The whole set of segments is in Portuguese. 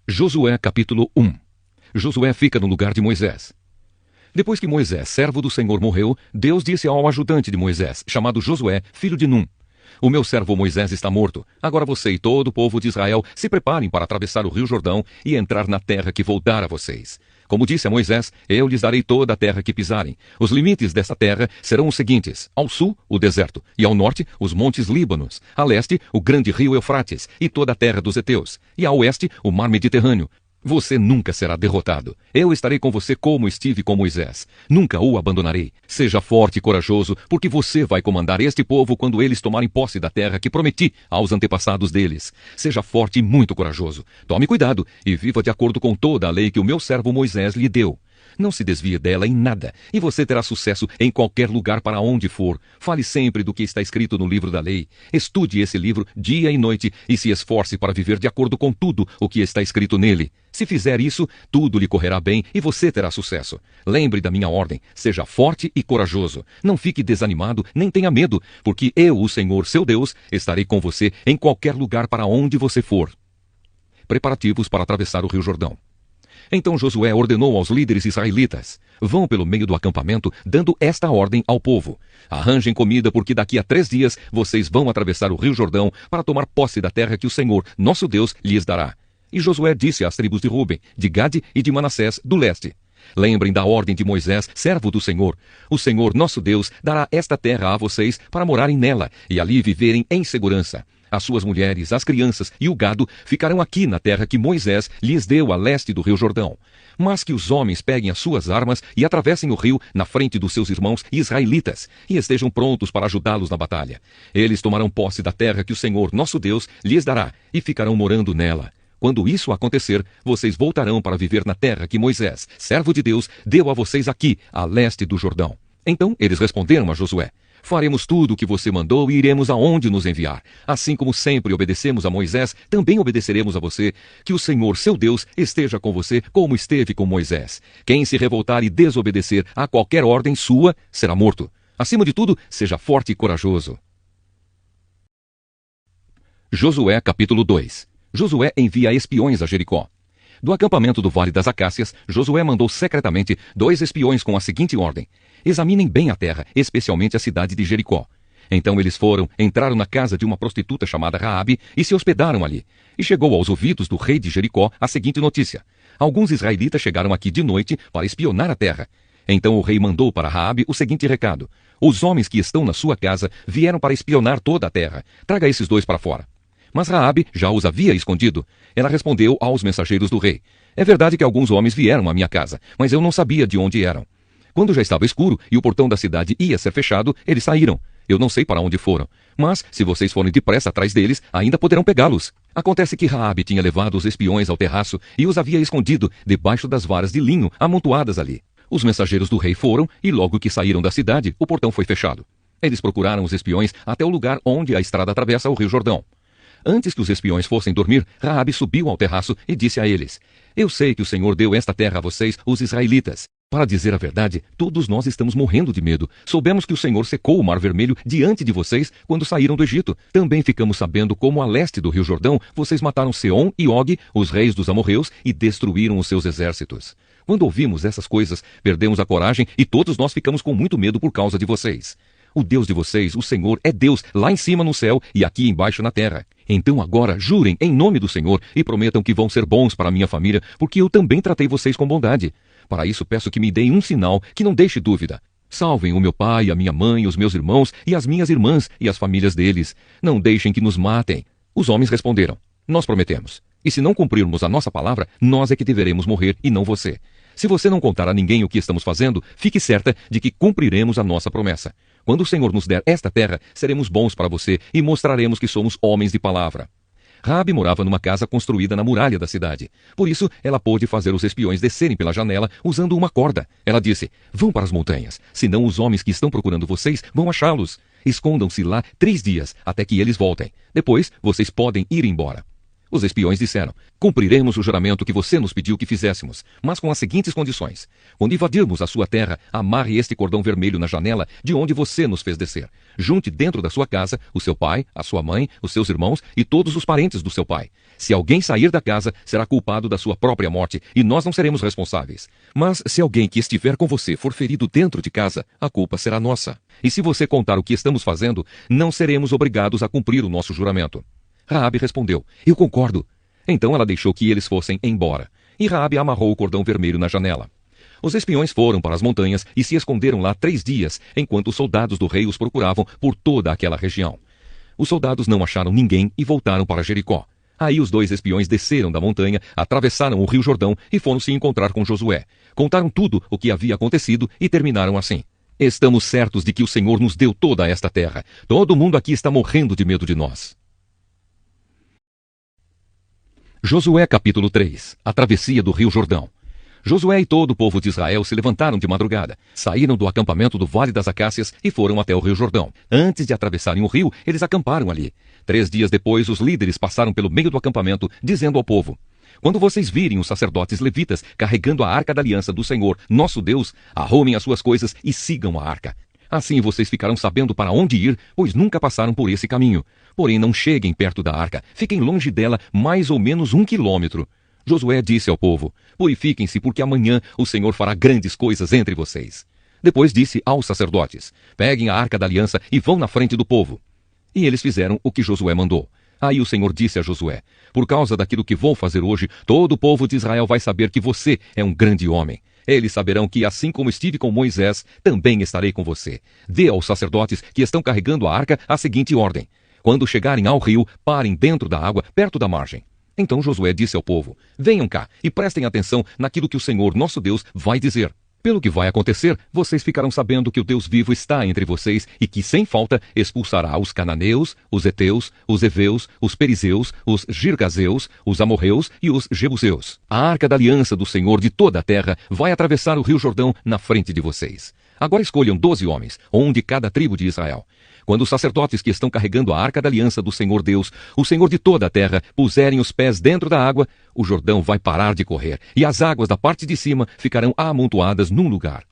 Josué capítulo 1. Josué fica no lugar de Moisés. Depois que Moisés, servo do Senhor, morreu, Deus disse ao ajudante de Moisés, chamado Josué, filho de Num: O meu servo Moisés está morto. Agora você e todo o povo de Israel se preparem para atravessar o rio Jordão e entrar na terra que vou dar a vocês. Como disse a Moisés, eu lhes darei toda a terra que pisarem. Os limites dessa terra serão os seguintes: ao sul, o deserto, e ao norte, os montes Líbanos, a leste, o grande rio Eufrates e toda a terra dos heteus, e a oeste, o mar Mediterrâneo. Você nunca será derrotado. Eu estarei com você como estive com Moisés. Nunca o abandonarei. Seja forte e corajoso, porque você vai comandar este povo quando eles tomarem posse da terra que prometi aos antepassados deles. Seja forte e muito corajoso. Tome cuidado e viva de acordo com toda a lei que o meu servo Moisés lhe deu. Não se desvie dela em nada, e você terá sucesso em qualquer lugar para onde for. Fale sempre do que está escrito no livro da lei. Estude esse livro dia e noite e se esforce para viver de acordo com tudo o que está escrito nele. Se fizer isso, tudo lhe correrá bem e você terá sucesso. Lembre da minha ordem, seja forte e corajoso. Não fique desanimado, nem tenha medo, porque eu, o Senhor, seu Deus, estarei com você em qualquer lugar para onde você for. Preparativos para atravessar o rio Jordão. Então Josué ordenou aos líderes israelitas: vão pelo meio do acampamento, dando esta ordem ao povo: arranjem comida, porque daqui a 3 dias vocês vão atravessar o rio Jordão para tomar posse da terra que o Senhor, nosso Deus, lhes dará. E Josué disse às tribos de Ruben, de Gade e de Manassés, do leste: lembrem da ordem de Moisés, servo do Senhor. O Senhor, nosso Deus, dará esta terra a vocês para morarem nela e ali viverem em segurança. As suas mulheres, as crianças e o gado ficarão aqui na terra que Moisés lhes deu a leste do rio Jordão. Mas que os homens peguem as suas armas e atravessem o rio na frente dos seus irmãos israelitas e estejam prontos para ajudá-los na batalha. Eles tomarão posse da terra que o Senhor, nosso Deus, lhes dará e ficarão morando nela. Quando isso acontecer, vocês voltarão para viver na terra que Moisés, servo de Deus, deu a vocês aqui, a leste do Jordão. Então eles responderam a Josué: faremos tudo o que você mandou e iremos aonde nos enviar. Assim como sempre obedecemos a Moisés, também obedeceremos a você. Que o Senhor, seu Deus, esteja com você como esteve com Moisés. Quem se revoltar e desobedecer a qualquer ordem sua, será morto. Acima de tudo, seja forte e corajoso. Josué capítulo 2. Josué envia espiões a Jericó. Do acampamento do Vale das Acácias, Josué mandou secretamente 2 espiões com a seguinte ordem: examinem bem a terra, especialmente a cidade de Jericó. Então eles foram, entraram na casa de uma prostituta chamada Raabe e se hospedaram ali. E chegou aos ouvidos do rei de Jericó a seguinte notícia: alguns israelitas chegaram aqui de noite para espionar a terra. Então o rei mandou para Raabe o seguinte recado: os homens que estão na sua casa vieram para espionar toda a terra. Traga esses 2 para fora. Mas Raabe já os havia escondido. Ela respondeu aos mensageiros do rei: é verdade que alguns homens vieram à minha casa, mas eu não sabia de onde eram. Quando já estava escuro e o portão da cidade ia ser fechado, eles saíram. Eu não sei para onde foram. Mas, se vocês forem depressa atrás deles, ainda poderão pegá-los. Acontece que Raabe tinha levado os espiões ao terraço e os havia escondido debaixo das varas de linho amontoadas ali. Os mensageiros do rei foram e logo que saíram da cidade, o portão foi fechado. Eles procuraram os espiões até o lugar onde a estrada atravessa o rio Jordão. Antes que os espiões fossem dormir, Raabe subiu ao terraço e disse a eles: eu sei que o Senhor deu esta terra a vocês, os israelitas. Para dizer a verdade, todos nós estamos morrendo de medo. Soubemos que o Senhor secou o Mar Vermelho diante de vocês quando saíram do Egito. Também ficamos sabendo como a leste do rio Jordão vocês mataram Seom e Og, os reis dos amorreus, e destruíram os seus exércitos. Quando ouvimos essas coisas, perdemos a coragem e todos nós ficamos com muito medo por causa de vocês. O Deus de vocês, o Senhor, é Deus lá em cima no céu e aqui embaixo na terra. Então agora jurem em nome do Senhor e prometam que vão ser bons para a minha família, porque eu também tratei vocês com bondade. Para isso peço que me deem um sinal que não deixe dúvida. Salvem o meu pai, a minha mãe, os meus irmãos e as minhas irmãs e as famílias deles. Não deixem que nos matem. Os homens responderam: nós prometemos. E se não cumprirmos a nossa palavra, nós é que deveremos morrer e não você. Se você não contar a ninguém o que estamos fazendo, fique certa de que cumpriremos a nossa promessa. Quando o Senhor nos der esta terra, seremos bons para você e mostraremos que somos homens de palavra. Raabe morava numa casa construída na muralha da cidade. Por isso, ela pôde fazer os espiões descerem pela janela usando uma corda. Ela disse: vão para as montanhas, senão os homens que estão procurando vocês vão achá-los. Escondam-se lá 3 dias, até que eles voltem. Depois, vocês podem ir embora. Os espiões disseram: cumpriremos o juramento que você nos pediu que fizéssemos, mas com as seguintes condições: quando invadirmos a sua terra, amarre este cordão vermelho na janela de onde você nos fez descer. Junte dentro da sua casa o seu pai, a sua mãe, os seus irmãos e todos os parentes do seu pai. Se alguém sair da casa, será culpado da sua própria morte, e nós não seremos responsáveis. Mas se alguém que estiver com você for ferido dentro de casa, a culpa será nossa. E se você contar o que estamos fazendo, não seremos obrigados a cumprir o nosso juramento. Raabe respondeu: eu concordo. Então ela deixou que eles fossem embora. E Raabe amarrou o cordão vermelho na janela. Os espiões foram para as montanhas e se esconderam lá 3 dias, enquanto os soldados do rei os procuravam por toda aquela região. Os soldados não acharam ninguém e voltaram para Jericó. Aí os 2 espiões desceram da montanha, atravessaram o rio Jordão e foram se encontrar com Josué. Contaram tudo o que havia acontecido e terminaram assim: estamos certos de que o Senhor nos deu toda esta terra. Todo mundo aqui está morrendo de medo de nós. Josué capítulo 3. A travessia do rio Jordão. Josué e todo o povo de Israel se levantaram de madrugada, saíram do acampamento do Vale das Acácias e foram até o rio Jordão. Antes de atravessarem o rio, eles acamparam ali. 3 dias depois, os líderes passaram pelo meio do acampamento, dizendo ao povo: quando vocês virem os sacerdotes levitas carregando a arca da aliança do Senhor, nosso Deus, arrumem as suas coisas e sigam a arca. Assim vocês ficarão sabendo para onde ir, pois nunca passaram por esse caminho. Porém, não cheguem perto da arca, fiquem longe dela mais ou menos 1 quilômetro. Josué disse ao povo: purifiquem-se, porque amanhã o Senhor fará grandes coisas entre vocês. Depois disse aos sacerdotes: peguem a arca da aliança e vão na frente do povo. E eles fizeram o que Josué mandou. Aí o Senhor disse a Josué: por causa daquilo que vou fazer hoje, todo o povo de Israel vai saber que você é um grande homem. Eles saberão que, assim como estive com Moisés, também estarei com você. Dê aos sacerdotes que estão carregando a arca a seguinte ordem: quando chegarem ao rio, parem dentro da água, perto da margem. Então Josué disse ao povo: venham cá e prestem atenção naquilo que o Senhor, nosso Deus, vai dizer. Pelo que vai acontecer, vocês ficarão sabendo que o Deus vivo está entre vocês e que, sem falta, expulsará os cananeus, os heteus, os heveus, os perizeus, os girgazeus, os amorreus e os jebuseus. A arca da aliança do Senhor de toda a terra vai atravessar o rio Jordão na frente de vocês. Agora escolham 12 homens, um de cada tribo de Israel. Quando os sacerdotes que estão carregando a arca da aliança do Senhor Deus, o Senhor de toda a terra, puserem os pés dentro da água, o Jordão vai parar de correr, e as águas da parte de cima ficarão amontoadas num lugar.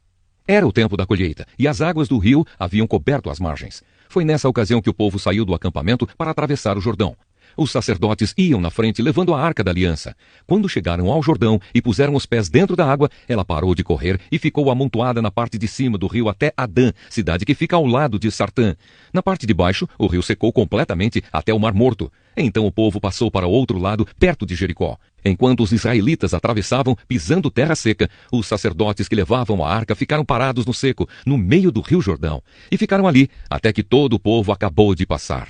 Era o tempo da colheita, e as águas do rio haviam coberto as margens. Foi nessa ocasião que o povo saiu do acampamento para atravessar o Jordão. Os sacerdotes iam na frente levando a arca da aliança. Quando chegaram ao Jordão e puseram os pés dentro da água, ela parou de correr e ficou amontoada na parte de cima do rio até Adã, cidade que fica ao lado de Sartã. Na parte de baixo, o rio secou completamente até o Mar Morto. Então o povo passou para o outro lado, perto de Jericó. Enquanto os israelitas atravessavam, pisando terra seca, os sacerdotes que levavam a arca ficaram parados no seco, no meio do rio Jordão, e ficaram ali até que todo o povo acabou de passar.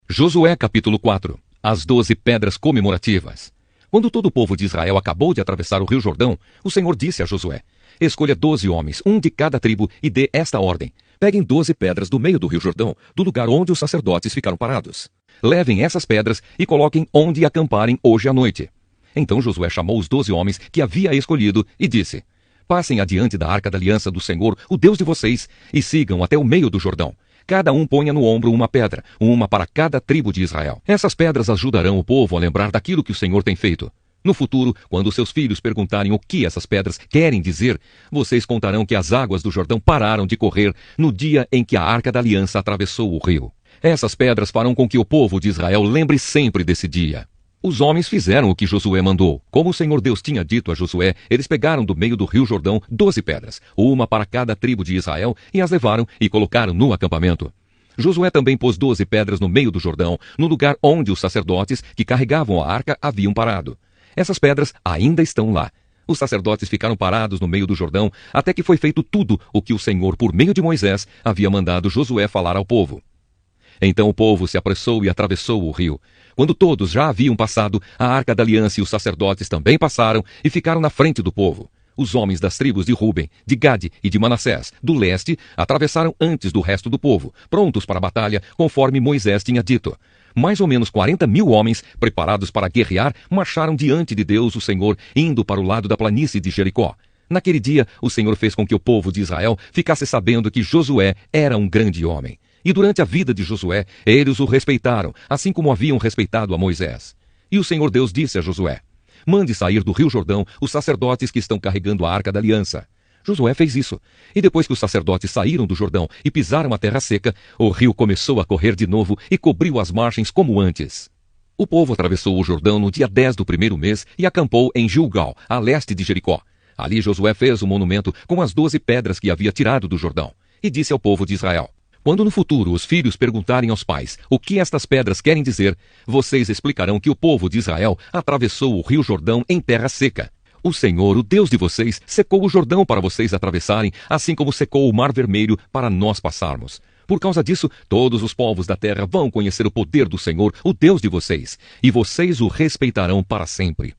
Josué capítulo 4. As 12 pedras comemorativas. Quando todo o povo de Israel acabou de atravessar o rio Jordão, o Senhor disse a Josué: escolha 12 homens, um de cada tribo, e dê esta ordem: peguem 12 pedras do meio do rio Jordão, do lugar onde os sacerdotes ficaram parados. Levem essas pedras e coloquem onde acamparem hoje à noite. Então Josué chamou os 12 homens que havia escolhido e disse: passem adiante da arca da aliança do Senhor, o Deus de vocês, e sigam até o meio do Jordão. Cada um ponha no ombro uma pedra, uma para cada tribo de Israel. Essas pedras ajudarão o povo a lembrar daquilo que o Senhor tem feito. No futuro, quando seus filhos perguntarem o que essas pedras querem dizer, vocês contarão que as águas do Jordão pararam de correr no dia em que a arca da aliança atravessou o rio. Essas pedras farão com que o povo de Israel lembre sempre desse dia. Os homens fizeram o que Josué mandou. Como o Senhor Deus tinha dito a Josué, eles pegaram do meio do rio Jordão 12 pedras, uma para cada tribo de Israel, e as levaram e colocaram no acampamento. Josué também pôs 12 pedras no meio do Jordão, no lugar onde os sacerdotes que carregavam a arca haviam parado. Essas pedras ainda estão lá. Os sacerdotes ficaram parados no meio do Jordão, até que foi feito tudo o que o Senhor, por meio de Moisés, havia mandado Josué falar ao povo. Então o povo se apressou e atravessou o rio. Quando todos já haviam passado, a arca da aliança e os sacerdotes também passaram e ficaram na frente do povo. Os homens das tribos de Ruben, de Gade e de Manassés, do leste, atravessaram antes do resto do povo, prontos para a batalha, conforme Moisés tinha dito. Mais ou menos 40.000 homens, preparados para guerrear, marcharam diante de Deus, o Senhor, indo para o lado da planície de Jericó. Naquele dia, o Senhor fez com que o povo de Israel ficasse sabendo que Josué era um grande homem. E durante a vida de Josué, eles o respeitaram, assim como haviam respeitado a Moisés. E o Senhor Deus disse a Josué: mande sair do rio Jordão os sacerdotes que estão carregando a arca da aliança. Josué fez isso. E depois que os sacerdotes saíram do Jordão e pisaram a terra seca, o rio começou a correr de novo e cobriu as margens como antes. O povo atravessou o Jordão no dia 10 do primeiro mês e acampou em Gilgal, a leste de Jericó. Ali Josué fez um monumento com as 12 pedras que havia tirado do Jordão. E disse ao povo de Israel: quando no futuro os filhos perguntarem aos pais o que estas pedras querem dizer, vocês explicarão que o povo de Israel atravessou o rio Jordão em terra seca. O Senhor, o Deus de vocês, secou o Jordão para vocês atravessarem, assim como secou o Mar Vermelho para nós passarmos. Por causa disso, todos os povos da terra vão conhecer o poder do Senhor, o Deus de vocês, e vocês o respeitarão para sempre.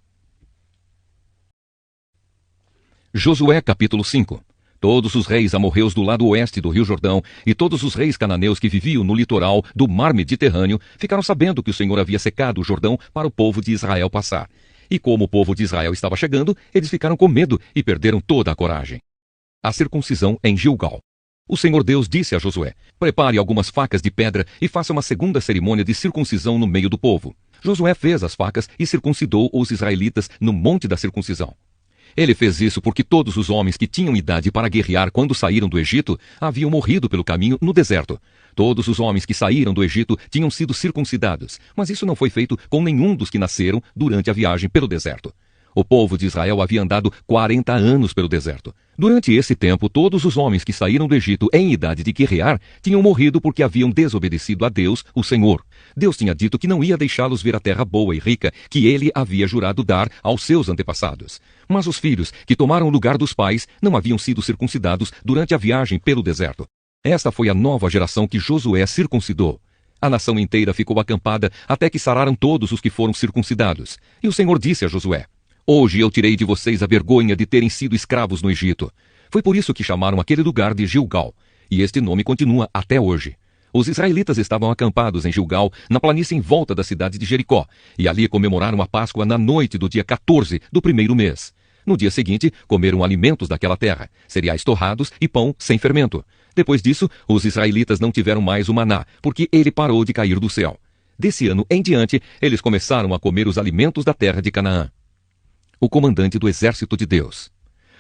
Josué capítulo 5. Todos os reis amorreus do lado oeste do rio Jordão e todos os reis cananeus que viviam no litoral do mar Mediterrâneo ficaram sabendo que o Senhor havia secado o Jordão para o povo de Israel passar. E como o povo de Israel estava chegando, eles ficaram com medo e perderam toda a coragem. A circuncisão em Gilgal. O Senhor Deus disse a Josué: prepare algumas facas de pedra e faça uma segunda cerimônia de circuncisão no meio do povo. Josué fez as facas e circuncidou os israelitas no monte da circuncisão. Ele fez isso porque todos os homens que tinham idade para guerrear quando saíram do Egito haviam morrido pelo caminho no deserto. Todos os homens que saíram do Egito tinham sido circuncidados, mas isso não foi feito com nenhum dos que nasceram durante a viagem pelo deserto. O povo de Israel havia andado 40 anos pelo deserto. Durante esse tempo, todos os homens que saíram do Egito em idade de guerrear tinham morrido porque haviam desobedecido a Deus, o Senhor. Deus tinha dito que não ia deixá-los ver a terra boa e rica que ele havia jurado dar aos seus antepassados. Mas os filhos, que tomaram o lugar dos pais, não haviam sido circuncidados durante a viagem pelo deserto. Esta foi a nova geração que Josué circuncidou. A nação inteira ficou acampada até que sararam todos os que foram circuncidados. E o Senhor disse a Josué: hoje eu tirei de vocês a vergonha de terem sido escravos no Egito. Foi por isso que chamaram aquele lugar de Gilgal, e este nome continua até hoje. Os israelitas estavam acampados em Gilgal, na planície em volta da cidade de Jericó, e ali comemoraram a Páscoa na noite do dia 14 do primeiro mês. No dia seguinte, comeram alimentos daquela terra, cereais torrados e pão sem fermento. Depois disso, os israelitas não tiveram mais o maná, porque ele parou de cair do céu. Desse ano em diante, eles começaram a comer os alimentos da terra de Canaã. O comandante do exército de Deus.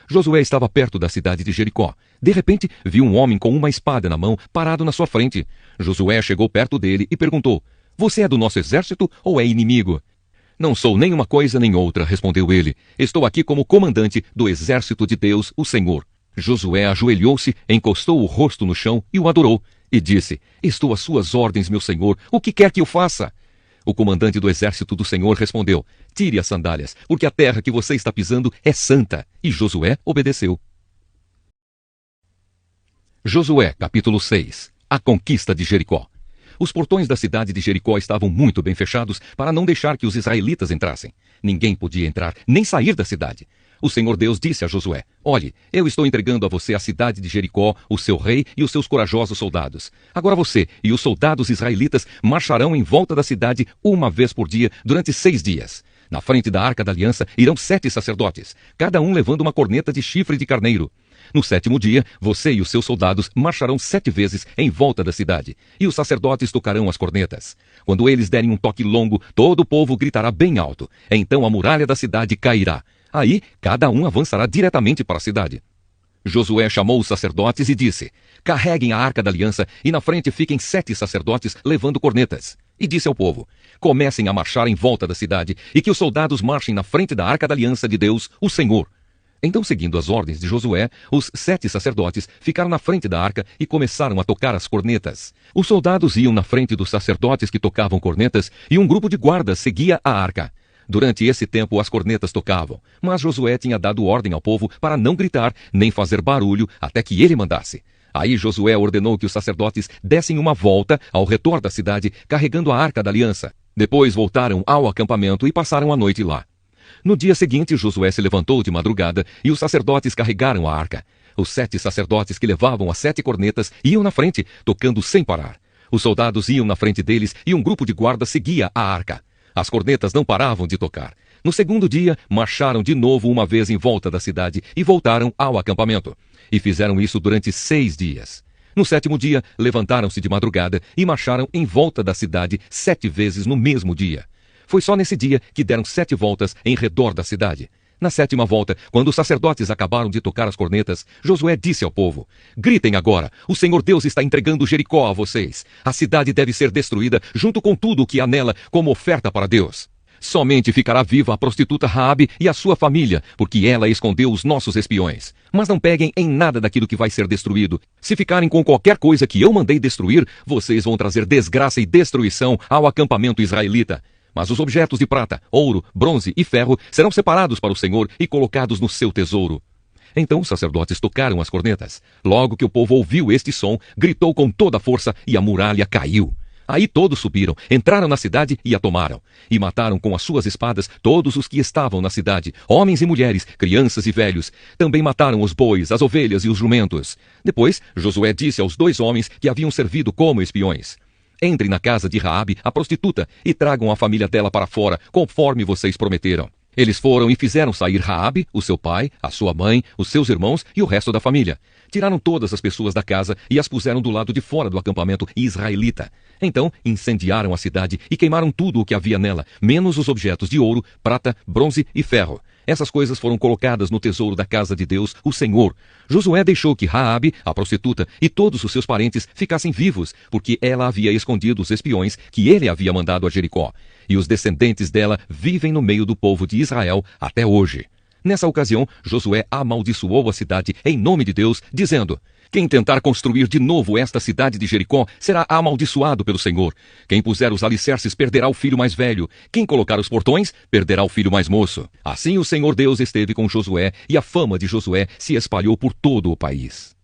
Josué estava perto da cidade de Jericó. De repente, viu um homem com uma espada na mão parado na sua frente. Josué chegou perto dele e perguntou: você é do nosso exército ou é inimigo? Não sou nem uma coisa nem outra, respondeu ele. Estou aqui como comandante do exército de Deus, o Senhor. Josué ajoelhou-se, encostou o rosto no chão e o adorou. E disse: estou às suas ordens, meu senhor. O que quer que eu faça? O comandante do exército do Senhor respondeu: tire as sandálias, porque a terra que você está pisando é santa. E Josué obedeceu. Josué, capítulo 6. A conquista de Jericó. Os portões da cidade de Jericó estavam muito bem fechados para não deixar que os israelitas entrassem. Ninguém podia entrar, nem sair da cidade. O Senhor Deus disse a Josué: olhe, eu estou entregando a você a cidade de Jericó, o seu rei e os seus corajosos soldados. Agora você e os soldados israelitas marcharão em volta da cidade uma vez por dia durante 6 dias. Na frente da Arca da Aliança irão 7 sacerdotes, cada um levando uma corneta de chifre de carneiro. No 7º dia, você e os seus soldados marcharão 7 vezes em volta da cidade, e os sacerdotes tocarão as cornetas. Quando eles derem um toque longo, todo o povo gritará bem alto. Então a muralha da cidade cairá. Aí, cada um avançará diretamente para a cidade. Josué chamou os sacerdotes e disse: carreguem a Arca da Aliança e na frente fiquem 7 sacerdotes levando cornetas. E disse ao povo: comecem a marchar em volta da cidade e que os soldados marchem na frente da Arca da Aliança de Deus, o Senhor. Então, seguindo as ordens de Josué, os 7 sacerdotes ficaram na frente da arca e começaram a tocar as cornetas. Os soldados iam na frente dos sacerdotes que tocavam cornetas e um grupo de guardas seguia a arca. Durante esse tempo as cornetas tocavam, mas Josué tinha dado ordem ao povo para não gritar nem fazer barulho até que ele mandasse. Aí Josué ordenou que os sacerdotes dessem uma volta ao redor da cidade carregando a Arca da Aliança. Depois voltaram ao acampamento e passaram a noite lá. No dia seguinte, Josué se levantou de madrugada e os sacerdotes carregaram a arca. Os 7 sacerdotes que levavam as 7 cornetas iam na frente, tocando sem parar. Os soldados iam na frente deles e um grupo de guardas seguia a arca. As cornetas não paravam de tocar. No 2º dia, marcharam de novo uma vez em volta da cidade e voltaram ao acampamento. E fizeram isso durante 6 dias. No 7º dia, levantaram-se de madrugada e marcharam em volta da cidade 7 vezes no mesmo dia. Foi só nesse dia que deram 7 voltas em redor da cidade. Na 7ª volta, quando os sacerdotes acabaram de tocar as cornetas, Josué disse ao povo: gritem agora, o Senhor Deus está entregando Jericó a vocês. A cidade deve ser destruída junto com tudo o que há nela como oferta para Deus. Somente ficará viva a prostituta Raabe e a sua família, porque ela escondeu os nossos espiões. Mas não peguem em nada daquilo que vai ser destruído. Se ficarem com qualquer coisa que eu mandei destruir, vocês vão trazer desgraça e destruição ao acampamento israelita. Mas os objetos de prata, ouro, bronze e ferro serão separados para o Senhor e colocados no seu tesouro. Então os sacerdotes tocaram as cornetas. Logo que o povo ouviu este som, gritou com toda a força e a muralha caiu. Aí todos subiram, entraram na cidade e a tomaram. E mataram com as suas espadas todos os que estavam na cidade, homens e mulheres, crianças e velhos. Também mataram os bois, as ovelhas e os jumentos. Depois, Josué disse aos 2 homens que haviam servido como espiões: entrem na casa de Raabe, a prostituta, e tragam a família dela para fora, conforme vocês prometeram. Eles foram e fizeram sair Raabe, o seu pai, a sua mãe, os seus irmãos e o resto da família. Tiraram todas as pessoas da casa e as puseram do lado de fora do acampamento israelita. Então incendiaram a cidade e queimaram tudo o que havia nela, menos os objetos de ouro, prata, bronze e ferro. Essas coisas foram colocadas no tesouro da casa de Deus, o Senhor. Josué deixou que Raabe, a prostituta, e todos os seus parentes ficassem vivos, porque ela havia escondido os espiões que ele havia mandado a Jericó. E os descendentes dela vivem no meio do povo de Israel até hoje. Nessa ocasião, Josué amaldiçoou a cidade em nome de Deus, dizendo: quem tentar construir de novo esta cidade de Jericó será amaldiçoado pelo Senhor. Quem puser os alicerces perderá o filho mais velho. Quem colocar os portões perderá o filho mais moço. Assim o Senhor Deus esteve com Josué, e a fama de Josué se espalhou por todo o país.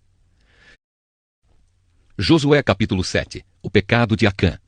Josué capítulo 7. O pecado de Acã.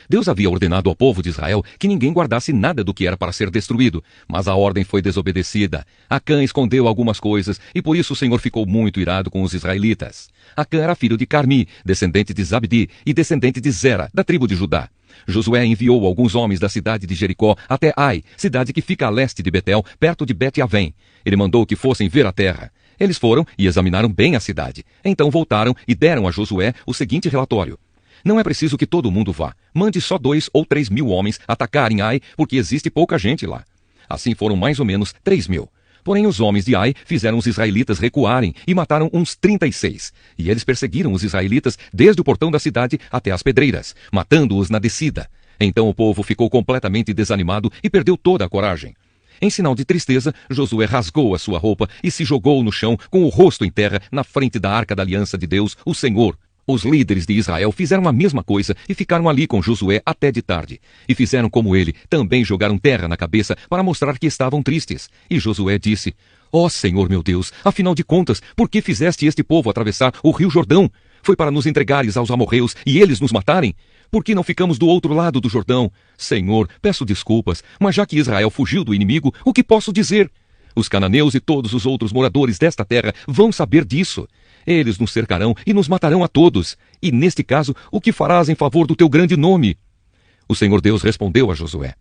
Deus havia ordenado ao povo de Israel que ninguém guardasse nada do que era para ser destruído, mas a ordem foi desobedecida. Acã escondeu algumas coisas, e por isso o Senhor ficou muito irado com os israelitas. Acã era filho de Carmi, descendente de Zabdi, e descendente de Zera, da tribo de Judá. Josué enviou alguns homens da cidade de Jericó até Ai, cidade que fica a leste de Betel, perto de Bet-Avém. Ele mandou que fossem ver a terra. Eles foram e examinaram bem a cidade. Então voltaram e deram a Josué o seguinte relatório: não é preciso que todo mundo vá. Mande só 2 ou 3 mil homens atacarem Ai, porque existe pouca gente lá. Assim foram mais ou menos 3 mil. Porém os homens de Ai fizeram os israelitas recuarem e mataram uns 36. E eles perseguiram os israelitas desde o portão da cidade até as pedreiras, matando-os na descida. Então o povo ficou completamente desanimado e perdeu toda a coragem. Em sinal de tristeza, Josué rasgou a sua roupa e se jogou no chão com o rosto em terra na frente da arca da aliança de Deus, o Senhor. Os líderes de Israel fizeram a mesma coisa e ficaram ali com Josué até de tarde. E fizeram como ele, também jogaram terra na cabeça para mostrar que estavam tristes. E Josué disse: ó Senhor meu Deus, afinal de contas, por que fizeste este povo atravessar o rio Jordão? Foi para nos entregares aos amorreus e eles nos matarem? Por que não ficamos do outro lado do Jordão? Senhor, peço desculpas, mas já que Israel fugiu do inimigo, o que posso dizer? Os cananeus e todos os outros moradores desta terra vão saber disso. Eles nos cercarão e nos matarão a todos. E neste caso, o que farás em favor do teu grande nome? O Senhor Deus respondeu a Josué: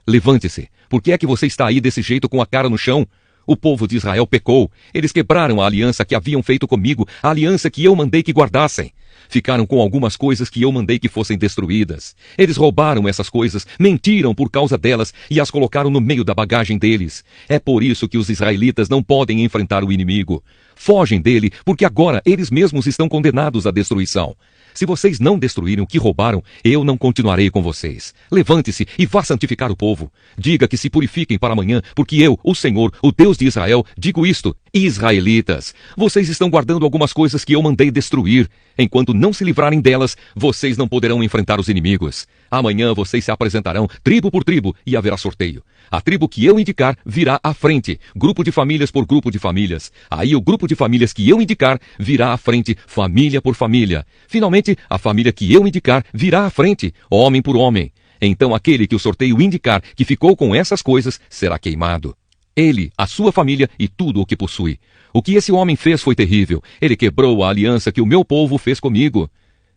levante-se, por que é que você está aí desse jeito com a cara no chão? O povo de Israel pecou. Eles quebraram a aliança que haviam feito comigo, a aliança que eu mandei que guardassem. Ficaram com algumas coisas que eu mandei que fossem destruídas. Eles roubaram essas coisas, mentiram por causa delas e as colocaram no meio da bagagem deles. É por isso que os israelitas não podem enfrentar o inimigo. Fogem dele, porque agora eles mesmos estão condenados à destruição. Se vocês não destruírem o que roubaram, eu não continuarei com vocês. Levante-se e vá santificar o povo. Diga que se purifiquem para amanhã, porque eu, o Senhor, o Deus de Israel, digo isto: israelitas, vocês estão guardando algumas coisas que eu mandei destruir. Enquanto não se livrarem delas, vocês não poderão enfrentar os inimigos. Amanhã vocês se apresentarão tribo por tribo e haverá sorteio. A tribo que eu indicar virá à frente, grupo de famílias por grupo de famílias. Aí o grupo de famílias que eu indicar virá à frente, família por família. Finalmente, a família que eu indicar virá à frente, homem por homem. Então aquele que o sorteio indicar que ficou com essas coisas será queimado. Ele, a sua família e tudo o que possui. O que esse homem fez foi terrível. Ele quebrou a aliança que o meu povo fez comigo.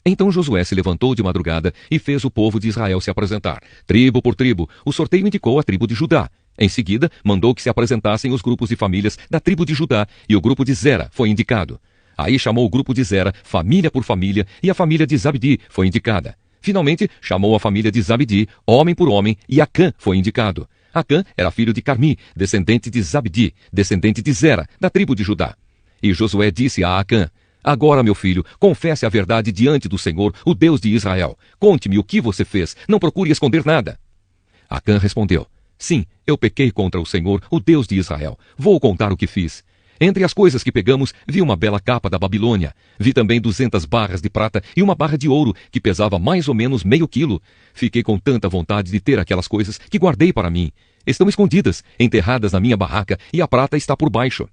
Então Josué se levantou de madrugada e fez o povo de Israel se apresentar. Tribo por tribo, o sorteio indicou a tribo de Judá. Em seguida, mandou que se apresentassem os grupos de famílias da tribo de Judá, e o grupo de Zera foi indicado. Aí chamou o grupo de Zera, família por família, e a família de Zabdi foi indicada. Finalmente, chamou a família de Zabdi, homem por homem, e Acã foi indicado. Acã era filho de Carmi, descendente de Zabdi, descendente de Zera, da tribo de Judá. E Josué disse a Acã: agora, meu filho, confesse a verdade diante do Senhor, o Deus de Israel. Conte-me o que você fez, não procure esconder nada. Acã respondeu: sim, eu pequei contra o Senhor, o Deus de Israel. Vou contar o que fiz. Entre as coisas que pegamos, vi uma bela capa da Babilônia. Vi também 200 barras de prata e uma barra de ouro, que pesava mais ou menos meio quilo. Fiquei com tanta vontade de ter aquelas coisas que guardei para mim. Estão escondidas, enterradas na minha barraca, e a prata está por baixo.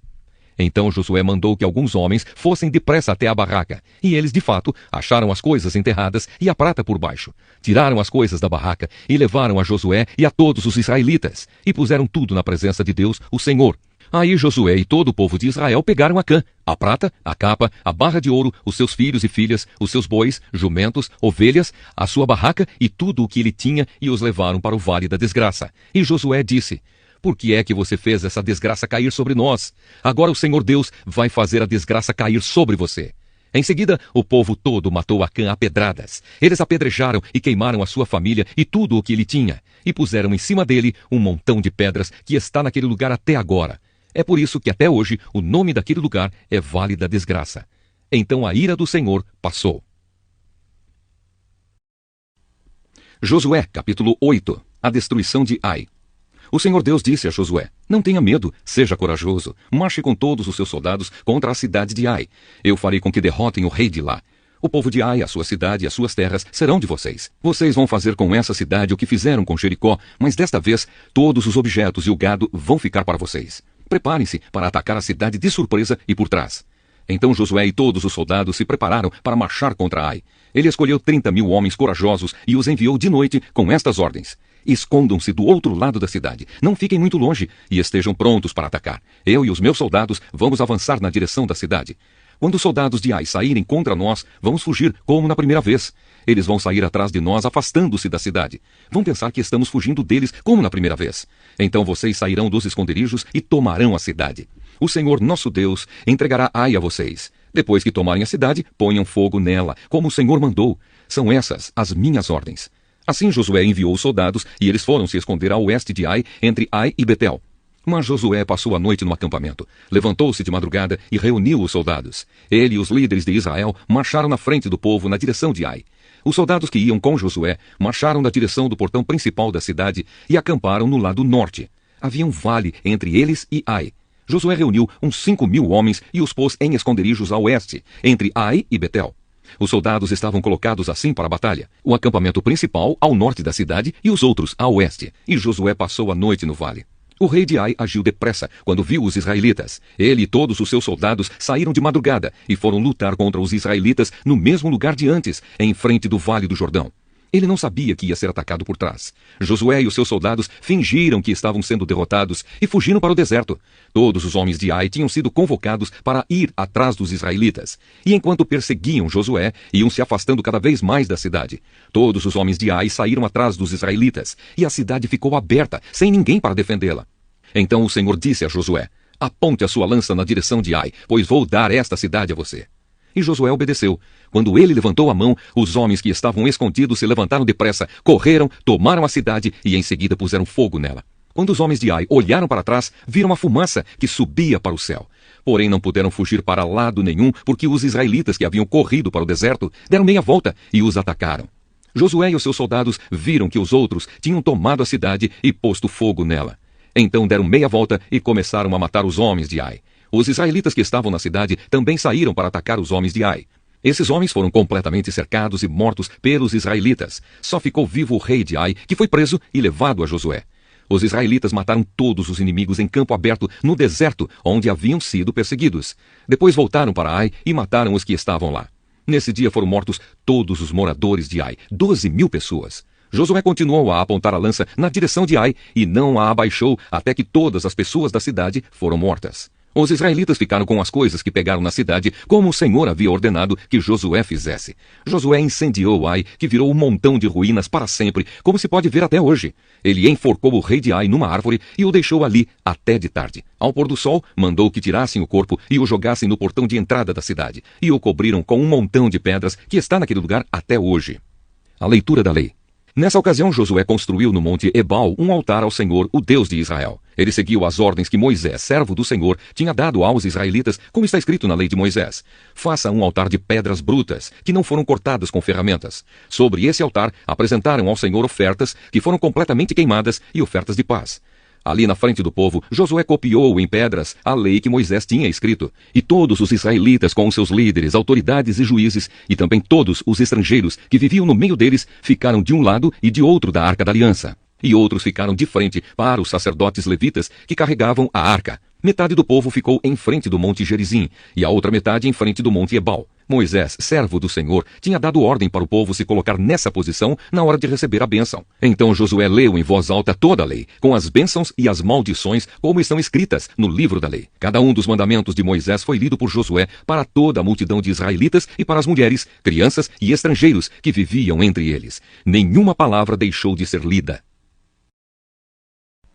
Então Josué mandou que alguns homens fossem depressa até a barraca. E eles, de fato, acharam as coisas enterradas e a prata por baixo. Tiraram as coisas da barraca e levaram a Josué e a todos os israelitas. E puseram tudo na presença de Deus, o Senhor. Aí Josué e todo o povo de Israel pegaram Acã, a prata, a capa, a barra de ouro, os seus filhos e filhas, os seus bois, jumentos, ovelhas, a sua barraca e tudo o que ele tinha, e os levaram para o vale da desgraça. E Josué disse: por que é que você fez essa desgraça cair sobre nós? Agora o Senhor Deus vai fazer a desgraça cair sobre você. Em seguida, o povo todo matou Acã a pedradas. Eles apedrejaram e queimaram a sua família e tudo o que ele tinha, e puseram em cima dele um montão de pedras que está naquele lugar até agora. É por isso que até hoje o nome daquele lugar é Vale da Desgraça. Então a ira do Senhor passou. Josué, capítulo 8. A destruição de Ai. O Senhor Deus disse a Josué: não tenha medo, seja corajoso, marche com todos os seus soldados contra a cidade de Ai. Eu farei com que derrotem o rei de lá. O povo de Ai, a sua cidade e as suas terras serão de vocês. Vocês vão fazer com essa cidade o que fizeram com Jericó, mas desta vez todos os objetos e o gado vão ficar para vocês. Preparem-se para atacar a cidade de surpresa e por trás. Então Josué e todos os soldados se prepararam para marchar contra Ai. Ele escolheu 30.000 homens corajosos e os enviou de noite com estas ordens: escondam-se do outro lado da cidade, não fiquem muito longe e estejam prontos para atacar. Eu e os meus soldados vamos avançar na direção da cidade. Quando os soldados de Ai saírem contra nós, vamos fugir como na primeira vez. Eles vão sair atrás de nós, afastando-se da cidade. Vão pensar que estamos fugindo deles como na primeira vez. Então vocês sairão dos esconderijos e tomarão a cidade. O Senhor, nosso Deus, entregará Ai a vocês. Depois que tomarem a cidade, ponham fogo nela, como o Senhor mandou. São essas as minhas ordens. Assim Josué enviou os soldados, e eles foram se esconder a oeste de Ai, entre Ai e Betel. Mas Josué passou a noite no acampamento. Levantou-se de madrugada e reuniu os soldados. Ele e os líderes de Israel marcharam na frente do povo na direção de Ai. Os soldados que iam com Josué marcharam na direção do portão principal da cidade e acamparam no lado norte. Havia um vale entre eles e Ai. Josué reuniu uns 5.000 homens e os pôs em esconderijos a oeste, entre Ai e Betel. Os soldados estavam colocados assim para a batalha: o acampamento principal ao norte da cidade e os outros a oeste. E Josué passou a noite no vale. O rei de Ai agiu depressa quando viu os israelitas. Ele e todos os seus soldados saíram de madrugada e foram lutar contra os israelitas no mesmo lugar de antes, em frente do Vale do Jordão. Ele não sabia que ia ser atacado por trás. Josué e os seus soldados fingiram que estavam sendo derrotados e fugiram para o deserto. Todos os homens de Ai tinham sido convocados para ir atrás dos israelitas. E enquanto perseguiam Josué, iam se afastando cada vez mais da cidade. Todos os homens de Ai saíram atrás dos israelitas, e a cidade ficou aberta, sem ninguém para defendê-la. Então o Senhor disse a Josué: aponte a sua lança na direção de Ai, pois vou dar esta cidade a você. E Josué obedeceu. Quando ele levantou a mão, os homens que estavam escondidos se levantaram depressa, correram, tomaram a cidade e em seguida puseram fogo nela. Quando os homens de Ai olharam para trás, viram a fumaça que subia para o céu. Porém não puderam fugir para lado nenhum, porque os israelitas que haviam corrido para o deserto deram meia volta e os atacaram. Josué e os seus soldados viram que os outros tinham tomado a cidade e posto fogo nela. Então deram meia volta e começaram a matar os homens de Ai. Os israelitas que estavam na cidade também saíram para atacar os homens de Ai. Esses homens foram completamente cercados e mortos pelos israelitas. Só ficou vivo o rei de Ai, que foi preso e levado a Josué. Os israelitas mataram todos os inimigos em campo aberto no deserto, onde haviam sido perseguidos. Depois voltaram para Ai e mataram os que estavam lá. Nesse dia foram mortos todos os moradores de Ai, 12.000 pessoas. Josué continuou a apontar a lança na direção de Ai e não a abaixou até que todas as pessoas da cidade foram mortas. Os israelitas ficaram com as coisas que pegaram na cidade, como o Senhor havia ordenado que Josué fizesse. Josué incendiou Ai, que virou um montão de ruínas para sempre, como se pode ver até hoje. Ele enforcou o rei de Ai numa árvore e o deixou ali até de tarde. Ao pôr do sol, mandou que tirassem o corpo e o jogassem no portão de entrada da cidade, e o cobriram com um montão de pedras que está naquele lugar até hoje. A leitura da lei. Nessa ocasião, Josué construiu no monte Ebal um altar ao Senhor, o Deus de Israel. Ele seguiu as ordens que Moisés, servo do Senhor, tinha dado aos israelitas, como está escrito na lei de Moisés. Faça um altar de pedras brutas, que não foram cortadas com ferramentas. Sobre esse altar, apresentaram ao Senhor ofertas que foram completamente queimadas e ofertas de paz. Ali na frente do povo, Josué copiou em pedras a lei que Moisés tinha escrito. E todos os israelitas, com os seus líderes, autoridades e juízes, e também todos os estrangeiros que viviam no meio deles, ficaram de um lado e de outro da Arca da Aliança. E outros ficaram de frente para os sacerdotes levitas que carregavam a arca. Metade do povo ficou em frente do monte Gerizim, e a outra metade em frente do monte Ebal. Moisés, servo do Senhor, tinha dado ordem para o povo se colocar nessa posição na hora de receber a bênção. Então Josué leu em voz alta toda a lei, com as bênçãos e as maldições como estão escritas no livro da lei. Cada um dos mandamentos de Moisés foi lido por Josué para toda a multidão de israelitas e para as mulheres, crianças e estrangeiros que viviam entre eles. Nenhuma palavra deixou de ser lida.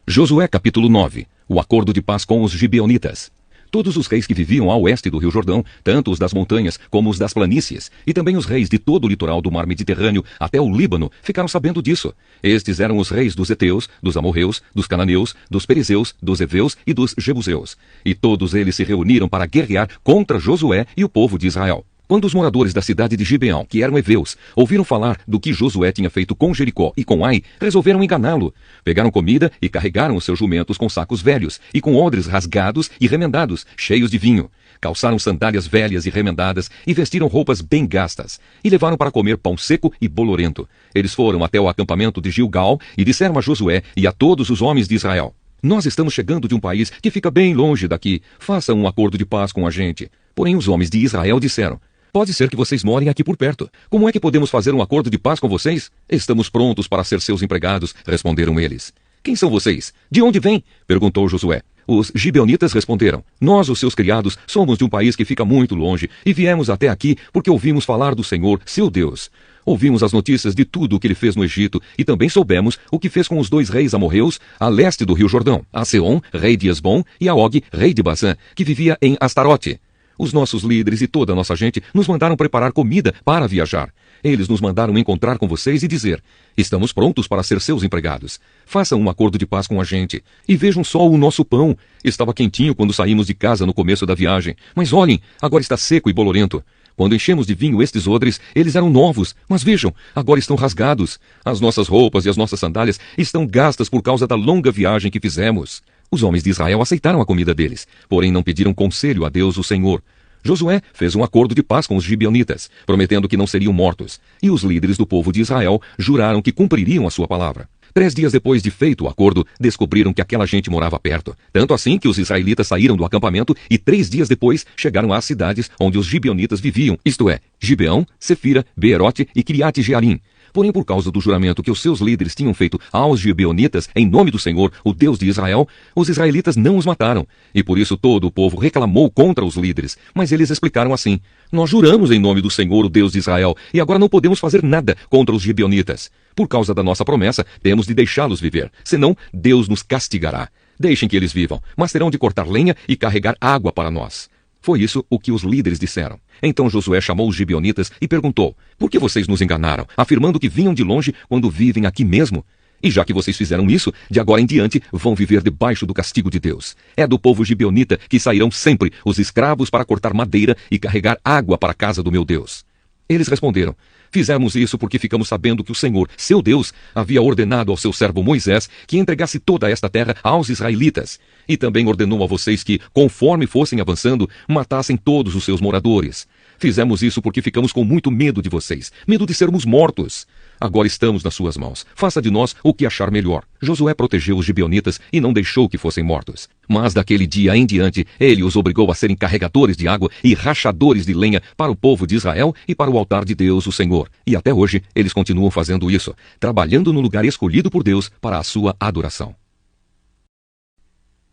Josué capítulo 9. O acordo de paz com os gibeonitas. Todos os reis que viviam a oeste do rio Jordão, tanto os das montanhas como os das planícies, e também os reis de todo o litoral do mar Mediterrâneo até o Líbano, ficaram sabendo disso. Estes eram os reis dos heteus, dos amorreus, dos cananeus, dos perizeus, dos heveus e dos jebuseus. E todos eles se reuniram para guerrear contra Josué e o povo de Israel. Quando os moradores da cidade de Gibeão, que eram heveus, ouviram falar do que Josué tinha feito com Jericó e com Ai, resolveram enganá-lo. Pegaram comida e carregaram os seus jumentos com sacos velhos e com odres rasgados e remendados, cheios de vinho. Calçaram sandálias velhas e remendadas e vestiram roupas bem gastas. E levaram para comer pão seco e bolorento. Eles foram até o acampamento de Gilgal e disseram a Josué e a todos os homens de Israel: Nós estamos chegando de um país que fica bem longe daqui. Faça um acordo de paz com a gente. Porém os homens de Israel disseram: Pode ser que vocês morem aqui por perto. Como é que podemos fazer um acordo de paz com vocês? Estamos prontos para ser seus empregados, responderam eles. Quem são vocês? De onde vêm? Perguntou Josué. Os gibeonitas responderam: Nós, os seus criados, somos de um país que fica muito longe e viemos até aqui porque ouvimos falar do Senhor, seu Deus. Ouvimos as notícias de tudo o que ele fez no Egito e também soubemos o que fez com os 2 reis amorreus a leste do rio Jordão, a Seom, rei de Esbom, e a Og, rei de Basã, que vivia em Astarote. Os nossos líderes e toda a nossa gente nos mandaram preparar comida para viajar. Eles nos mandaram encontrar com vocês e dizer: Estamos prontos para ser seus empregados. Façam um acordo de paz com a gente. E vejam só o nosso pão. Estava quentinho quando saímos de casa no começo da viagem. Mas olhem, agora está seco e bolorento. Quando enchemos de vinho estes odres, eles eram novos. Mas vejam, agora estão rasgados. As nossas roupas e as nossas sandálias estão gastas por causa da longa viagem que fizemos. Os homens de Israel aceitaram a comida deles, porém não pediram conselho a Deus, o Senhor. Josué fez um acordo de paz com os gibeonitas, prometendo que não seriam mortos, e os líderes do povo de Israel juraram que cumpririam a sua palavra. 3 dias depois de feito o acordo, descobriram que aquela gente morava perto. Tanto assim que os israelitas saíram do acampamento e 3 dias depois chegaram às cidades onde os gibeonitas viviam, isto é, Gibeão, Sefira, Beerote e Criate-Jearim. Porém, por causa do juramento que os seus líderes tinham feito aos gibeonitas em nome do Senhor, o Deus de Israel, os israelitas não os mataram. E por isso todo o povo reclamou contra os líderes. Mas eles explicaram assim: Nós juramos em nome do Senhor, o Deus de Israel, e agora não podemos fazer nada contra os gibeonitas. Por causa da nossa promessa, temos de deixá-los viver, senão Deus nos castigará. Deixem que eles vivam, mas terão de cortar lenha e carregar água para nós. Foi isso o que os líderes disseram. Então Josué chamou os gibeonitas e perguntou: Por que vocês nos enganaram, afirmando que vinham de longe quando vivem aqui mesmo? E já que vocês fizeram isso, de agora em diante vão viver debaixo do castigo de Deus. É do povo gibeonita que sairão sempre os escravos para cortar madeira e carregar água para a casa do meu Deus. Eles responderam: Fizemos isso porque ficamos sabendo que o Senhor, seu Deus, havia ordenado ao seu servo Moisés que entregasse toda esta terra aos israelitas. E também ordenou a vocês que, conforme fossem avançando, matassem todos os seus moradores. Fizemos isso porque ficamos com muito medo de vocês, medo de sermos mortos. Agora estamos nas suas mãos. Faça de nós o que achar melhor. Josué protegeu os gibeonitas e não deixou que fossem mortos. Mas daquele dia em diante, ele os obrigou a serem carregadores de água e rachadores de lenha para o povo de Israel e para o altar de Deus, o Senhor. E até hoje, eles continuam fazendo isso, trabalhando no lugar escolhido por Deus para a sua adoração.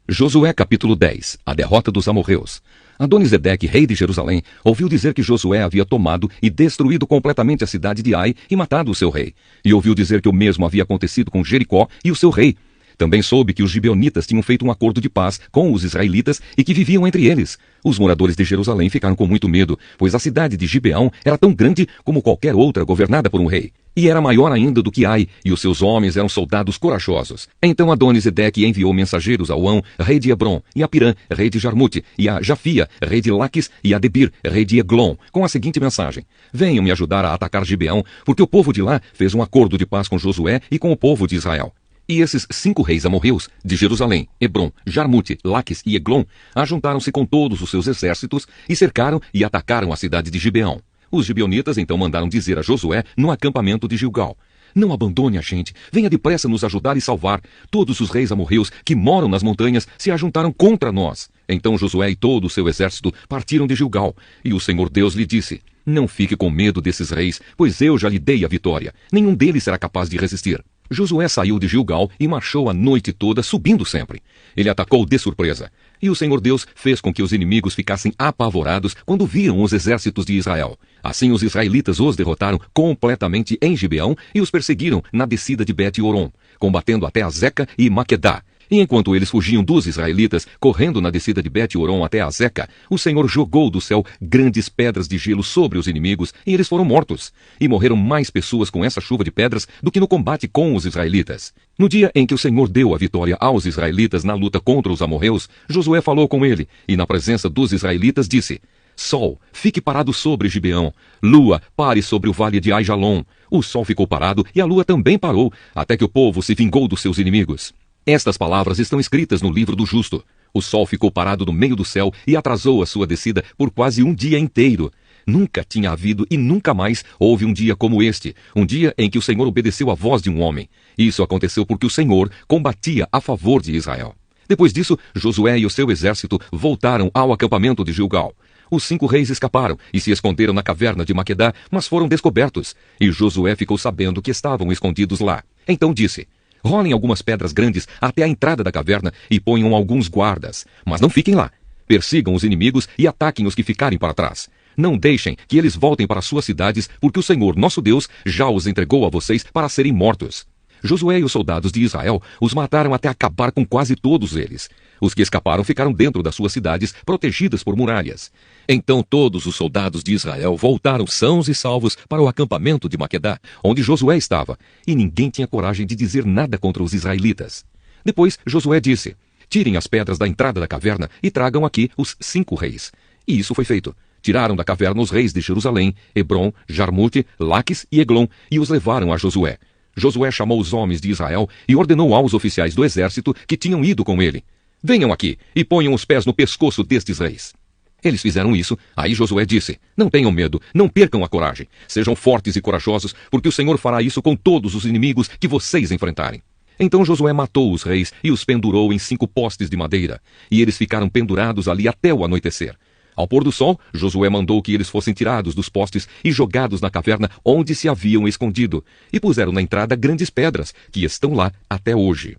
Josué capítulo 10. A derrota dos amorreus. Adonisedeque, rei de Jerusalém, ouviu dizer que Josué havia tomado e destruído completamente a cidade de Ai e matado o seu rei. E ouviu dizer que o mesmo havia acontecido com Jericó e o seu rei. Também soube que os gibeonitas tinham feito um acordo de paz com os israelitas e que viviam entre eles. Os moradores de Jerusalém ficaram com muito medo, pois a cidade de Gibeão era tão grande como qualquer outra governada por um rei. E era maior ainda do que Ai, e os seus homens eram soldados corajosos. Então Adoni-Zedeque enviou mensageiros a Uão, rei de Hebrom, e a Pirã, rei de Jarmute, e a Jafia, rei de Laques, e a Debir, rei de Eglon, com a seguinte mensagem: venham me ajudar a atacar Gibeão, porque o povo de lá fez um acordo de paz com Josué e com o povo de Israel. E esses 5 reis amorreus, de Jerusalém, Hebrom, Jarmute, Laques e Eglon, ajuntaram-se com todos os seus exércitos e cercaram e atacaram a cidade de Gibeão. Os gibeonitas então mandaram dizer a Josué no acampamento de Gilgal: não abandone a gente, venha depressa nos ajudar e salvar. Todos os reis amorreus que moram nas montanhas se ajuntaram contra nós. Então Josué e todo o seu exército partiram de Gilgal, e o Senhor Deus lhe disse: não fique com medo desses reis, pois eu já lhe dei a vitória. Nenhum deles será capaz de resistir. Josué saiu de Gilgal e marchou a noite toda, subindo sempre. Ele atacou de surpresa. E o Senhor Deus fez com que os inimigos ficassem apavorados quando viram os exércitos de Israel. Assim os israelitas os derrotaram completamente em Gibeão e os perseguiram na descida de Bet-Horon, combatendo até Azeca e Maquedá. E enquanto eles fugiam dos israelitas, correndo na descida de Bet-Horon até Azeca, o Senhor jogou do céu grandes pedras de gelo sobre os inimigos, e eles foram mortos. E morreram mais pessoas com essa chuva de pedras do que no combate com os israelitas. No dia em que o Senhor deu a vitória aos israelitas na luta contra os amorreus, Josué falou com ele, e na presença dos israelitas disse: Sol, fique parado sobre Gibeão. Lua, pare sobre o vale de Aijalon. O sol ficou parado e a lua também parou, até que o povo se vingou dos seus inimigos. Estas palavras estão escritas no livro do justo. O sol ficou parado no meio do céu e atrasou a sua descida por quase um dia inteiro. Nunca tinha havido e nunca mais houve um dia como este, um dia em que o Senhor obedeceu à voz de um homem. Isso aconteceu porque o Senhor combatia a favor de Israel. Depois disso, Josué e o seu exército voltaram ao acampamento de Gilgal. Os 5 reis escaparam e se esconderam na caverna de Maquedá, mas foram descobertos. E Josué ficou sabendo que estavam escondidos lá. Então disse: rolem algumas pedras grandes até a entrada da caverna e ponham alguns guardas. Mas não fiquem lá. Persigam os inimigos e ataquem os que ficarem para trás. Não deixem que eles voltem para suas cidades, porque o Senhor, nosso Deus, já os entregou a vocês para serem mortos. Josué e os soldados de Israel os mataram até acabar com quase todos eles. Os que escaparam ficaram dentro das suas cidades, protegidas por muralhas. Então todos os soldados de Israel voltaram sãos e salvos para o acampamento de Maquedá, onde Josué estava, e ninguém tinha coragem de dizer nada contra os israelitas. Depois Josué disse: tirem as pedras da entrada da caverna e tragam aqui os 5 reis. E isso foi feito. Tiraram da caverna os reis de Jerusalém, Hebrom, Jarmute, Laques e Eglon, e os levaram a Josué. Josué chamou os homens de Israel e ordenou aos oficiais do exército que tinham ido com ele: venham aqui e ponham os pés no pescoço destes reis. Eles fizeram isso. Aí Josué disse: não tenham medo, não percam a coragem. Sejam fortes e corajosos, porque o Senhor fará isso com todos os inimigos que vocês enfrentarem. Então Josué matou os reis e os pendurou em 5 postes de madeira. E eles ficaram pendurados ali até o anoitecer. Ao pôr do sol, Josué mandou que eles fossem tirados dos postes e jogados na caverna onde se haviam escondido, e puseram na entrada grandes pedras, que estão lá até hoje.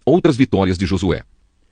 Outras vitórias de Josué.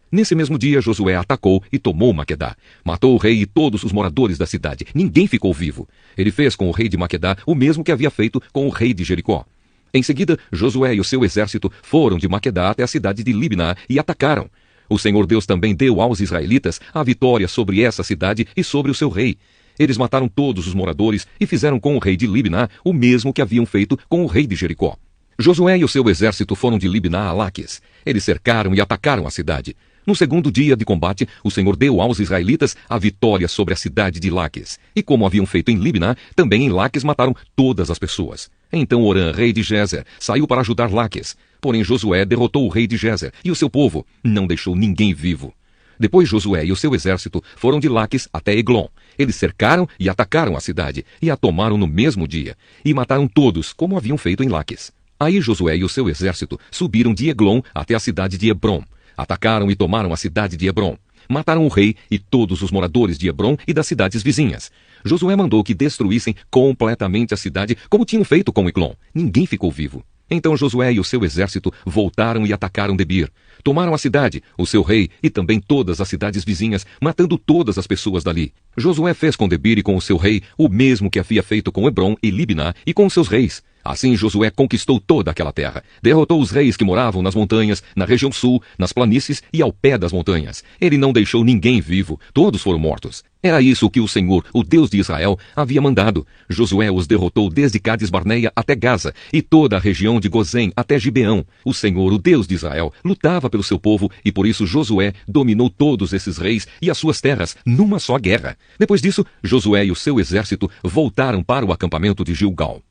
Nesse mesmo dia, Josué atacou e tomou Maquedá. Matou o rei e todos os moradores da cidade. Ninguém ficou vivo. Ele fez com o rei de Maquedá o mesmo que havia feito com o rei de Jericó. Em seguida, Josué e o seu exército foram de Maquedá até a cidade de Libná e atacaram. O Senhor Deus também deu aos israelitas a vitória sobre essa cidade e sobre o seu rei. Eles mataram todos os moradores e fizeram com o rei de Libná o mesmo que haviam feito com o rei de Jericó. Josué e o seu exército foram de Libná a Laques. Eles cercaram e atacaram a cidade. No segundo dia de combate, o Senhor deu aos israelitas a vitória sobre a cidade de Laques. E como haviam feito em Libná, também em Laques mataram todas as pessoas. Então Orã, rei de Gézer, saiu para ajudar Laques. Porém Josué derrotou o rei de Gézer e o seu povo, não deixou ninguém vivo. Depois Josué e o seu exército foram de Laques até Eglon. Eles cercaram e atacaram a cidade, e a tomaram no mesmo dia, e mataram todos, como haviam feito em Laques. Aí Josué e o seu exército subiram de Eglon até a cidade de Hebrom. Atacaram e tomaram a cidade de Hebrom. Mataram o rei e todos os moradores de Hebrom e das cidades vizinhas. Josué mandou que destruíssem completamente a cidade, como tinham feito com Eglon. Ninguém ficou vivo. Então Josué e o seu exército voltaram e atacaram Debir. Tomaram a cidade, o seu rei e também todas as cidades vizinhas, matando todas as pessoas dali. Josué fez com Debir e com o seu rei o mesmo que havia feito com Hebrom e Libná e com os seus reis. Assim Josué conquistou toda aquela terra, derrotou os reis que moravam nas montanhas, na região sul, nas planícies e ao pé das montanhas. Ele não deixou ninguém vivo, todos foram mortos. Era isso que o Senhor, o Deus de Israel, havia mandado. Josué os derrotou desde Cades-Barneia até Gaza e toda a região de Gozém até Gibeão. O Senhor, o Deus de Israel, lutava pelo seu povo e por isso Josué dominou todos esses reis e as suas terras numa só guerra. Depois disso, Josué e o seu exército voltaram para o acampamento de Gilgal.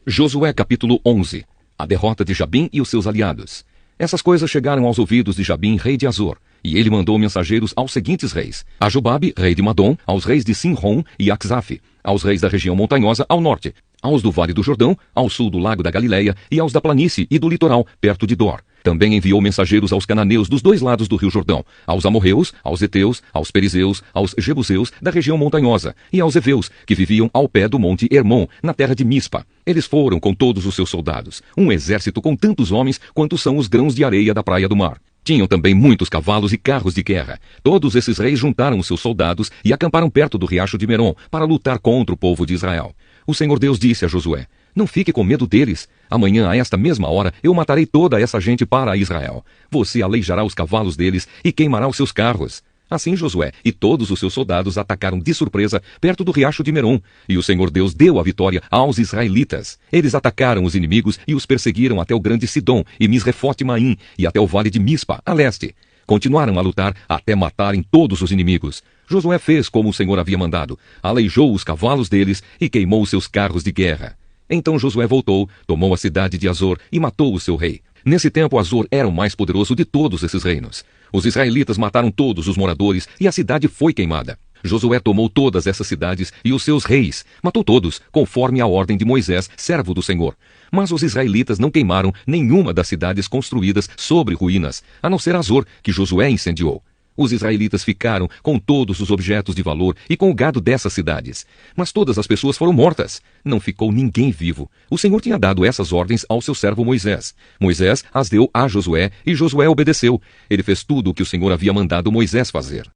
Josué capítulo 11. A derrota de Jabim e os seus aliados. Essas coisas chegaram aos ouvidos de Jabim, rei de Azor, e ele mandou mensageiros aos seguintes reis: a Jobabe, rei de Madom, aos reis de Sinrom e Aczaf, aos reis da região montanhosa ao norte, aos do Vale do Jordão, ao sul do Lago da Galileia e aos da planície e do litoral, perto de Dor. Também enviou mensageiros aos cananeus dos dois lados do rio Jordão, aos amorreus, aos heteus, aos perizeus, aos jebuseus da região montanhosa e aos heveus, que viviam ao pé do monte Hermon, na terra de Mispa. Eles foram com todos os seus soldados, um exército com tantos homens quanto são os grãos de areia da praia do mar. Tinham também muitos cavalos e carros de guerra. Todos esses reis juntaram os seus soldados e acamparam perto do riacho de Merom para lutar contra o povo de Israel. O Senhor Deus disse a Josué: não fique com medo deles. Amanhã, a esta mesma hora, eu matarei toda essa gente para Israel. Você aleijará os cavalos deles e queimará os seus carros. Assim Josué e todos os seus soldados atacaram de surpresa perto do riacho de Merom, e o Senhor Deus deu a vitória aos israelitas. Eles atacaram os inimigos e os perseguiram até o grande Sidom e Misrefote-Maim e até o vale de Mispa, a leste. Continuaram a lutar até matarem todos os inimigos. Josué fez como o Senhor havia mandado, aleijou os cavalos deles e queimou seus carros de guerra. Então Josué voltou, tomou a cidade de Azor e matou o seu rei. Nesse tempo Azor era o mais poderoso de todos esses reinos. Os israelitas mataram todos os moradores e a cidade foi queimada. Josué tomou todas essas cidades e os seus reis, matou todos, conforme a ordem de Moisés, servo do Senhor. Mas os israelitas não queimaram nenhuma das cidades construídas sobre ruínas, a não ser Azor, que Josué incendiou. Os israelitas ficaram com todos os objetos de valor e com o gado dessas cidades. Mas todas as pessoas foram mortas. Não ficou ninguém vivo. O Senhor tinha dado essas ordens ao seu servo Moisés. Moisés as deu a Josué e Josué obedeceu. Ele fez tudo o que o Senhor havia mandado Moisés fazer.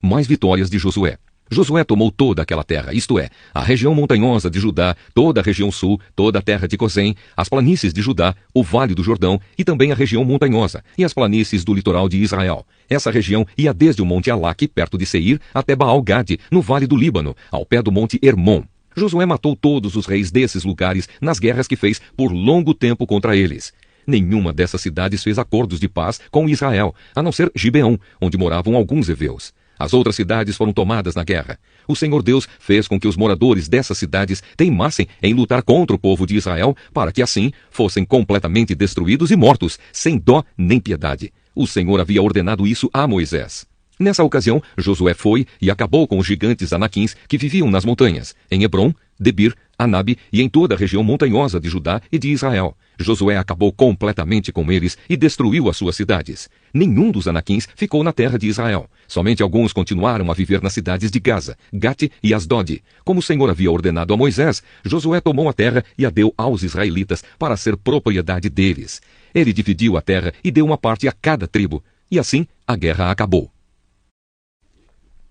Mais vitórias de Josué. Josué tomou toda aquela terra, isto é, a região montanhosa de Judá, toda a região sul, toda a terra de Gozém, as planícies de Judá, o vale do Jordão e também a região montanhosa e as planícies do litoral de Israel. Essa região ia desde o monte Alaque, perto de Seir, até Baal-Gade, no vale do Líbano, ao pé do monte Hermon. Josué matou todos os reis desses lugares nas guerras que fez por longo tempo contra eles. Nenhuma dessas cidades fez acordos de paz com Israel, a não ser Gibeão, onde moravam alguns heveus. As outras cidades foram tomadas na guerra. O Senhor Deus fez com que os moradores dessas cidades teimassem em lutar contra o povo de Israel, para que assim fossem completamente destruídos e mortos, sem dó nem piedade. O Senhor havia ordenado isso a Moisés. Nessa ocasião, Josué foi e acabou com os gigantes anaquins que viviam nas montanhas, em Hebrom, Debir, Anabe e em toda a região montanhosa de Judá e de Israel. Josué acabou completamente com eles e destruiu as suas cidades. Nenhum dos anaquins ficou na terra de Israel. Somente alguns continuaram a viver nas cidades de Gaza, Gate e Asdod. Como o Senhor havia ordenado a Moisés, Josué tomou a terra e a deu aos israelitas para ser propriedade deles. Ele dividiu a terra e deu uma parte a cada tribo. E assim a guerra acabou.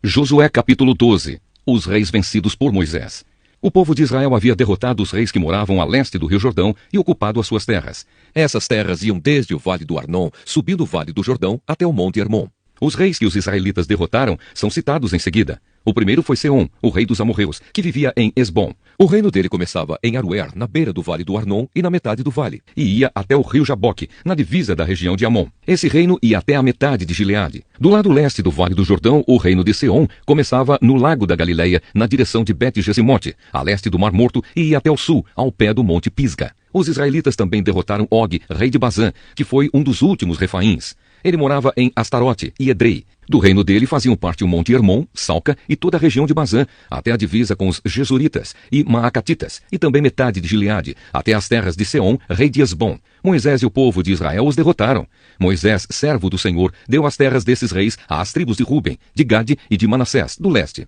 Josué capítulo 12. Os reis vencidos por Moisés. O povo de Israel havia derrotado os reis que moravam a leste do rio Jordão e ocupado as suas terras. Essas terras iam desde o vale do Arnon, subindo o vale do Jordão, até o monte Hermon. Os reis que os israelitas derrotaram são citados em seguida. O primeiro foi Seom, o rei dos amorreus, que vivia em Esbom. O reino dele começava em Aroer, na beira do vale do Arnon e na metade do vale, e ia até o rio Jaboque, na divisa da região de Amon. Esse reino ia até a metade de Gileade. Do lado leste do vale do Jordão, o reino de Seom começava no lago da Galileia, na direção de Bet-Jesimote, a leste do Mar Morto, e ia até o sul, ao pé do monte Pisga. Os israelitas também derrotaram Og, rei de Bazã, que foi um dos últimos refaíns. Ele morava em Astarote e Edrei. Do reino dele faziam parte o monte Hermon, Salca e toda a região de Bazã, até a divisa com os Gesuritas e Maacatitas, e também metade de Gileade, até as terras de Seom, rei de Esbom. Moisés e o povo de Israel os derrotaram. Moisés, servo do Senhor, deu as terras desses reis às tribos de Ruben, de Gade e de Manassés, do leste.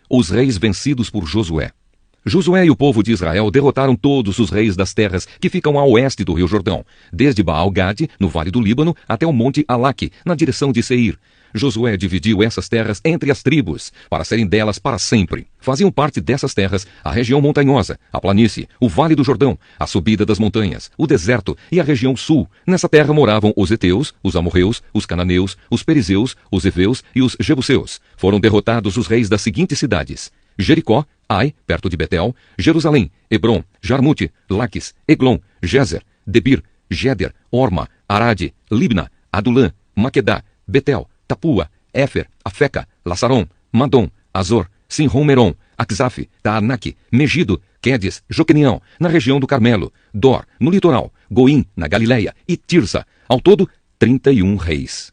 Os reis vencidos por Josué. Josué e o povo de Israel derrotaram todos os reis das terras que ficam a oeste do rio Jordão, desde Baal-Gade, no vale do Líbano, até o monte Alaque, na direção de Seir. Josué dividiu essas terras entre as tribos, para serem delas para sempre. Faziam parte dessas terras a região montanhosa, a planície, o vale do Jordão, a subida das montanhas, o deserto e a região sul. Nessa terra moravam os heteus, os amorreus, os cananeus, os perizeus, os heveus e os jebuseus. Foram derrotados os reis das seguintes cidades: Jericó, Ai, perto de Betel, Jerusalém, Hebron, Jarmute, Laques, Eglon, Gezer, Debir, Geder, Orma, Arade, Libna, Adulã, Maquedá, Betel, Tapua, Éfer, Afeca, Laçarom, Madom, Azor, Sinrom-Merom, Axaf, Taanaque, Megido, Quedes, Joquenião, na região do Carmelo, Dor, no litoral, Goim, na Galileia, e Tirsa. Ao todo, 31 reis.